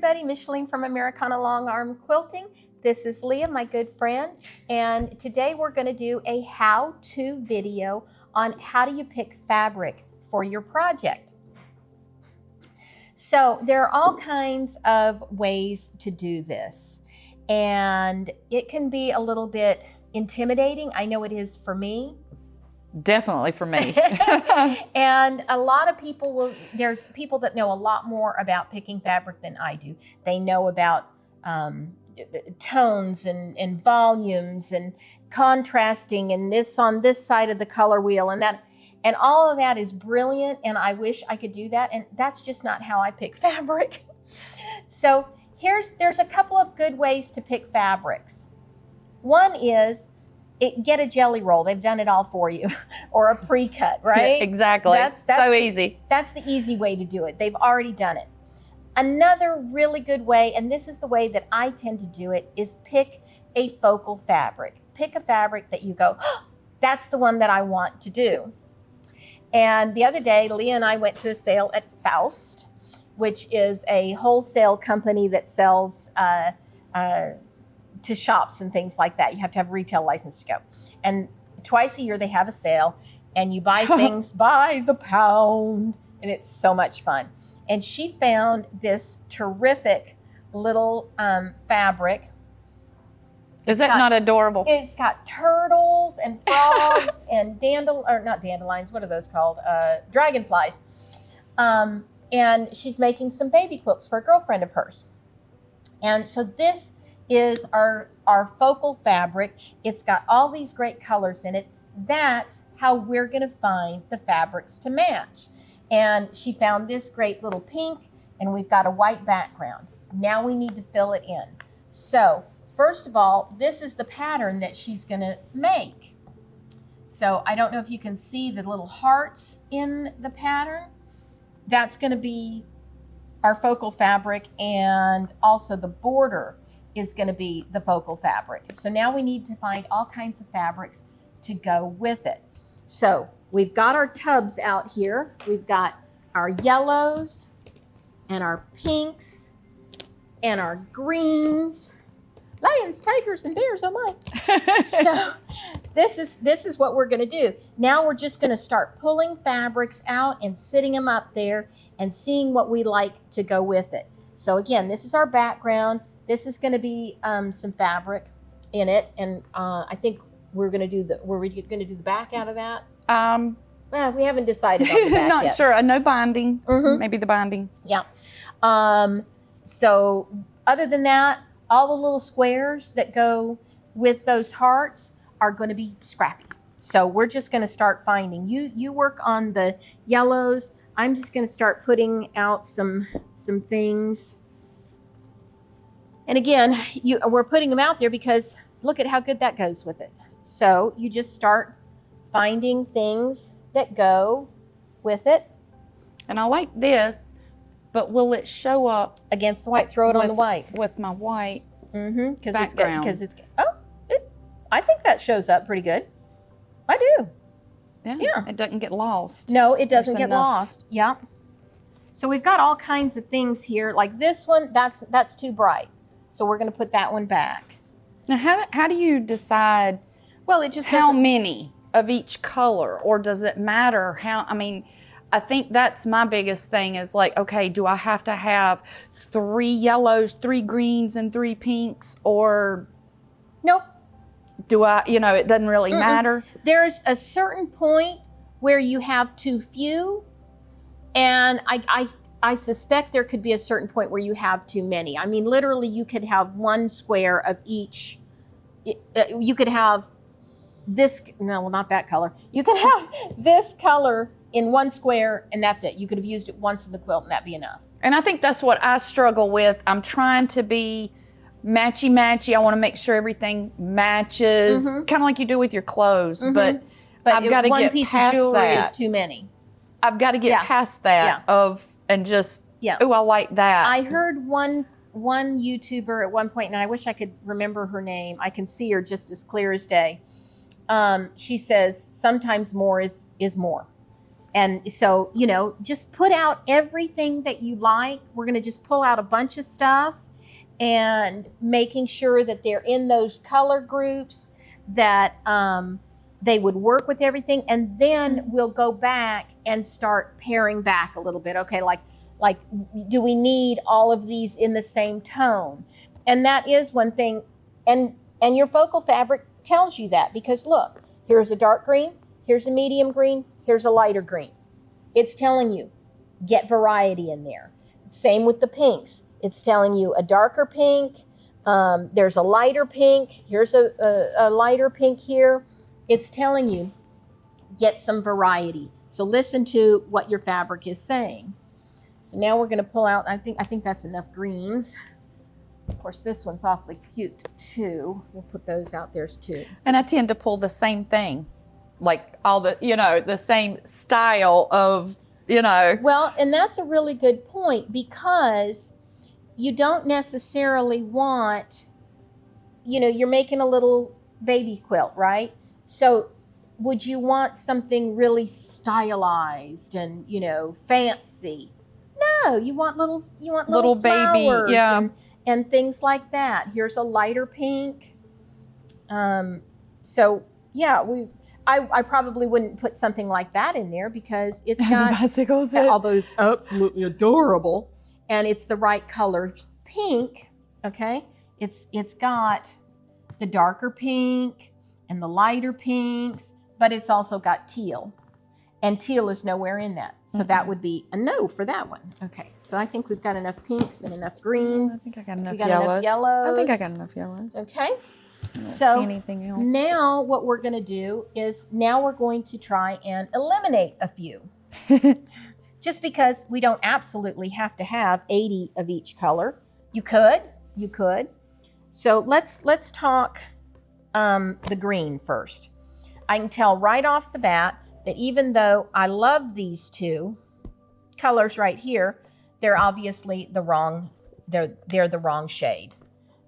everybody, Micheline from Americana Long Arm Quilting. This is Leah, my good friend, and today we're going to do a how-to video on how do you pick fabric for your project. So there are all kinds of ways to do this, and it can be a little bit intimidating. I know it is for me. Definitely for me. And a lot of people there's people that know a lot more about picking fabric than I do. They know about tones and volumes and contrasting and this on this side of the color wheel and that. And all of that is brilliant, and I wish I could do that. And that's just not how I pick fabric. So there's a couple of good ways to pick fabrics. One is get a jelly roll. They've done it all for you, or a pre-cut, right? Exactly. That's so easy. That's the easy way to do it. They've already done it. Another really good way, and this is the way that I tend to do it, is pick a focal fabric. Pick a fabric that you go, oh, that's the one that I want to do. And the other day, Leah and I went to a sale at Faust, which is a wholesale company that sells to shops and things like that. You have to have a retail license to go. And twice a year they have a sale, and you buy things by the pound, and it's so much fun. And she found this terrific little fabric. Is that not adorable? It's got turtles and frogs and not dandelions, what are those called? Dragonflies. And she's making some baby quilts for a girlfriend of hers. And so this is our focal fabric. It's got all these great colors in it. That's how we're going to find the fabrics to match. And she found this great little pink, and we've got a white background. Now we need to fill it in. So first of all, this is the pattern that she's going to make. So I don't know if you can see the little hearts in the pattern. That's going to be our focal fabric, and also the border is going to be the focal fabric. So now we need to find all kinds of fabrics to go with it. So we've got our tubs out here. We've got our yellows and our pinks and our greens. Lions, tigers, and bears, oh my. So this is what we're going to do. Now we're just going to start pulling fabrics out and sitting them up there and seeing what we like to go with it. So again, this is our background. This is going to be some fabric in it, and I think we're going to do the back out of that. Well, we haven't decided on the back not yet. sure. No binding. Mm-hmm. Maybe the binding. Yeah. So other than that, all the little squares that go with those hearts are going to be scrappy. So we're just going to start finding. You work on the yellows. I'm just going to start putting out some things. And again, we're putting them out there because look at how good that goes with it. So you just start finding things that go with it. And I like this, but will it show up against the white? Throw it on the white. With my white background. I think that shows up pretty good. I do. Yeah. It doesn't get lost. No, it doesn't get lost. Yeah. So we've got all kinds of things here. Like this one, that's too bright. So we're going to put that one back. Now, how do you decide? Well, it just how many of each color, or does it matter how? I mean, I think that's my biggest thing is like, okay, do I have to have 3 yellows, 3 greens, and 3 pinks, or nope? Do I? It doesn't really matter. There's a certain point where you have too few, and I suspect there could be a certain point where you have too many. I mean, literally, you could have 1 square of each. You could have this, no, well, not that color. You could have this color in 1 square, and that's it. You could have used it once in the quilt, and that'd be enough. And I think that's what I struggle with. I'm trying to be matchy-matchy. I want to make sure everything matches, kind of like you do with your clothes. But I've got to get past that. 1 piece of jewelry is too many. I've got to get past that and just, oh, I like that. I heard one YouTuber at one point, and I wish I could remember her name. I can see her just as clear as day. She says sometimes more is more. And so, you know, just put out everything that you like. We're going to just pull out a bunch of stuff and making sure that they're in those color groups, that they would work with everything. And then we'll go back and start paring back a little bit. Okay, like do we need all of these in the same tone? And that is one thing. And your focal fabric tells you that, because look, here's a dark green, here's a medium green, here's a lighter green. It's telling you, get variety in there. Same with the pinks. It's telling you a darker pink, there's a lighter pink, here's a lighter pink here. It's telling you, get some variety. So listen to what your fabric is saying. So now we're going to pull out, I think that's enough greens. Of course, this one's awfully cute too. We'll put those out there too. And I tend to pull the same thing, like all the, you know, the same style of, you know. Well, and that's a really good point, because you don't necessarily want, you know, you're making a little baby quilt, right? So would you want something really stylized and, you know, fancy? No, you want little baby, flowers, yeah, and things like that. Here's a lighter pink. So yeah, I probably wouldn't put something like that in there, because it's got bicycles, although it's absolutely adorable, and it's the right color pink. Okay, it's got the darker pink and the lighter pinks, but it's also got teal. And teal is nowhere in that. So that would be a no for that one. Okay, so I think we've got enough pinks and enough greens. I think I got enough enough yellows. I think I got enough yellows. Okay. I don't So see anything else. now what we're going to do is now we're going to try and eliminate a few. Just because we don't absolutely have to have 80 of each color. You could. So let's talk the green first. I can tell right off the bat that even though I love these two colors right here, they're obviously the wrong, they're the wrong shade.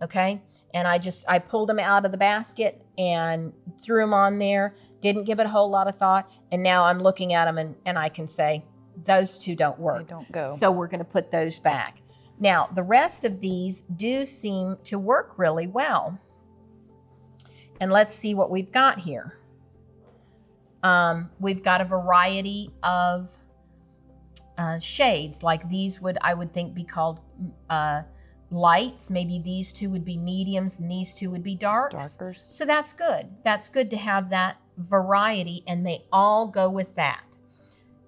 Okay? And I pulled them out of the basket and threw them on there, didn't give it a whole lot of thought, and now I'm looking at them and I can say, those two don't work. They don't go. So we're going to put those back. Now, the rest of these do seem to work really well. And let's see what we've got here. We've got a variety of shades. Like these I would think be called lights. Maybe these two would be mediums and these two would be darks. Darkers. So that's good. That's good to have that variety, and they all go with that.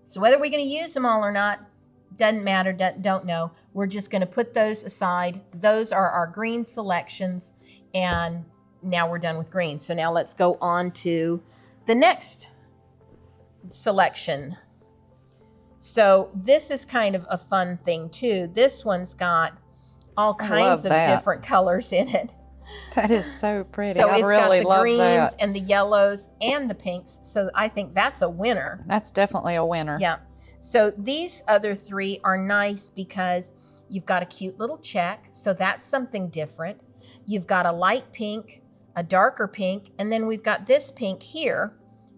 So whether we're going to use them all or not, doesn't matter, don't know. We're just going to put those aside. Those are our green selections, and now we're done with green. So now let's go on to the next selection. So this is kind of a fun thing too. This one's got all kinds of different colors in it. That is so pretty. So I it's really got the love greens that. and the yellows and the pinks. So I think that's a winner. That's definitely a winner. Yeah. So these other three are nice because you've got a cute little check. So that's something different. You've got a light pink, a darker pink, and then we've got this pink here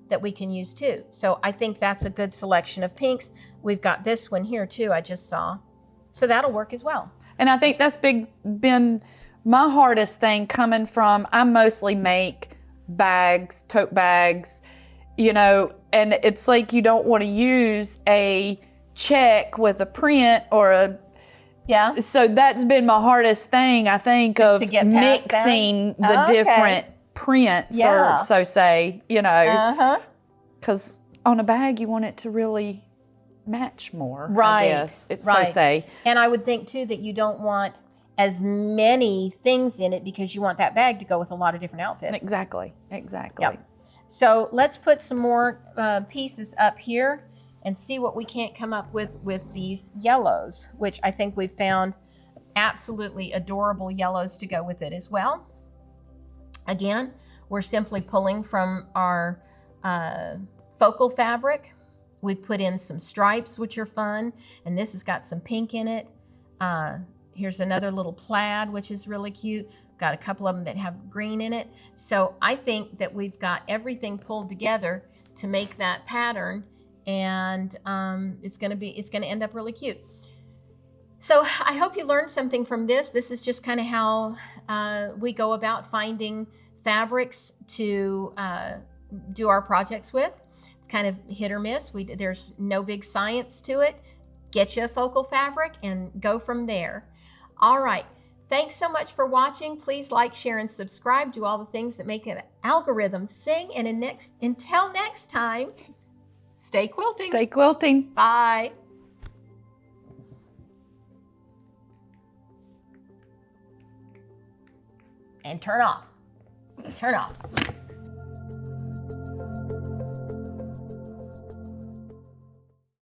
that we can use too. So I think that's a good selection of pinks. We've got this one here too, I just saw. So that'll work as well. And I think that's been my hardest thing coming from, I mostly make bags, tote bags, you know, and it's like you don't want to use a check with a print or a, yeah. So that's been my hardest thing, I think, Just of to get past mixing that? the Okay. different prints, Yeah. or so say, you know, Uh-huh. because on a bag you want it to really match more, Right, I guess. It's right. so say. And I would think too that you don't want as many things in it because you want that bag to go with a lot of different outfits. Exactly. Yep. So let's put some more pieces up here and see what we can't come up with these yellows, which I think we've found absolutely adorable yellows to go with it as well. Again, we're simply pulling from our focal fabric. We've put in some stripes, which are fun, and this has got some pink in it. Here's another little plaid, which is really cute. Got a couple of them that have green in it. So I think that we've got everything pulled together to make that pattern, and it's going to end up really cute. So I hope you learned something from this. This is just kind of how we go about finding fabrics to do our projects with. It's kind of hit or miss. There's no big science to it. Get you a focal fabric and go from there. All right. Thanks so much for watching. Please like, share, and subscribe. Do all the things that make an algorithm sing. And until next time, stay quilting. Stay quilting. Bye. And turn off. Turn off.